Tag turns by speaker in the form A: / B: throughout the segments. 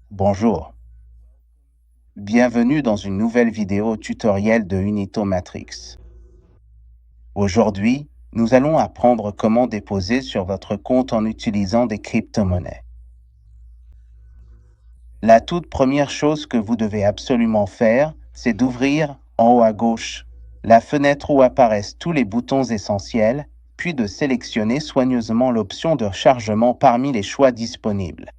A: Bonjour, bienvenue dans une nouvelle vidéo tutoriel de Unito Matrix. Aujourd'hui, nous allons apprendre comment déposer sur votre compte en utilisant des crypto-monnaies. La toute première chose que vous devez absolument faire, c'est d'ouvrir, en haut à gauche, la fenêtre où apparaissent tous les boutons essentiels, puis de sélectionner soigneusement l'option de chargement parmi les choix disponibles.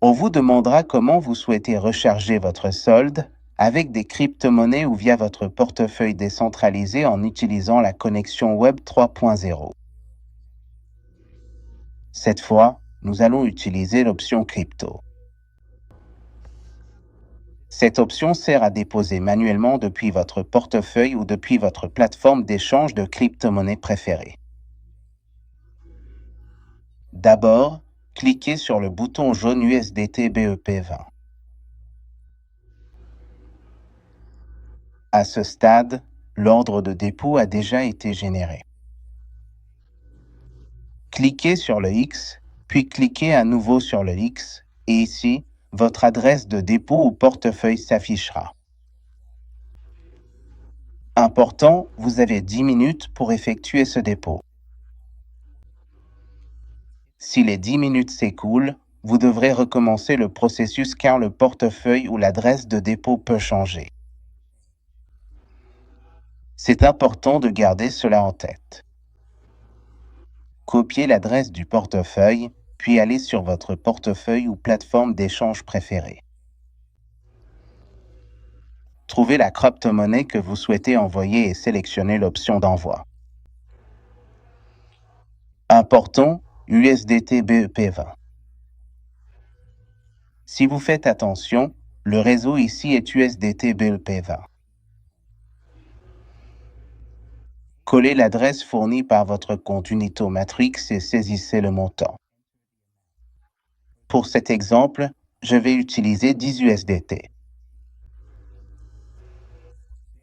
A: On vous demandera comment vous souhaitez recharger votre solde, avec des crypto-monnaies ou via votre portefeuille décentralisé en utilisant la connexion Web 3.0. Cette fois, nous allons utiliser l'option crypto. Cette option sert à déposer manuellement depuis votre portefeuille ou depuis votre plateforme d'échange de crypto-monnaies préférée. D'abord, cliquez sur le bouton jaune USDT BEP20. À ce stade, l'ordre de dépôt a déjà été généré. Cliquez sur le X, puis cliquez à nouveau sur le X, et ici, votre adresse de dépôt ou portefeuille s'affichera. Important, vous avez 10 minutes pour effectuer ce dépôt. Si les 10 minutes s'écoulent, vous devrez recommencer le processus car le portefeuille ou l'adresse de dépôt peut changer. C'est important de garder cela en tête. Copiez l'adresse du portefeuille, puis allez sur votre portefeuille ou plateforme d'échange préférée. Trouvez la crypto-monnaie que vous souhaitez envoyer et sélectionnez l'option d'envoi. Important, USDT BEP20. Si vous faites attention, le réseau ici est USDT BEP20. Collez l'adresse fournie par votre compte Unito Matrix et saisissez le montant. Pour cet exemple, je vais utiliser 10 USDT.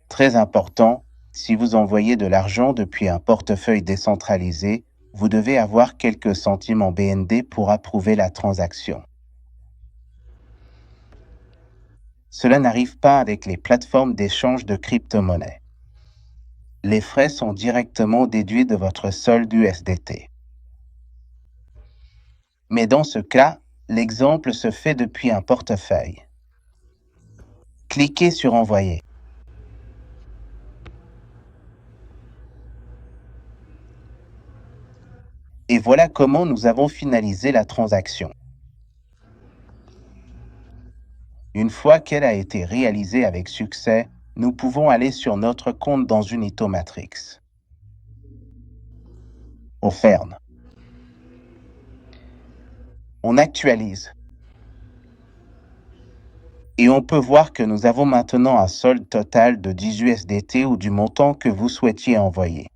A: Très important, si vous envoyez de l'argent depuis un portefeuille décentralisé, vous devez avoir quelques centimes en BND pour approuver la transaction. Cela n'arrive pas avec les plateformes d'échange de crypto-monnaies. Les frais sont directement déduits de votre solde USDT. Mais dans ce cas, l'exemple se fait depuis un portefeuille. Cliquez sur Envoyer. Et voilà comment nous avons finalisé la transaction. Une fois qu'elle a été réalisée avec succès, nous pouvons aller sur notre compte dans Unito Matrix. On ferme. On actualise. Et on peut voir que nous avons maintenant un solde total de 10 USDT ou du montant que vous souhaitiez envoyer.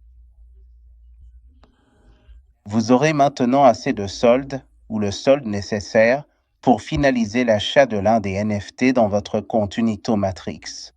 A: Vous aurez maintenant assez de solde ou le solde nécessaire pour finaliser l'achat de l'un des NFT dans votre compte Unito Matrix.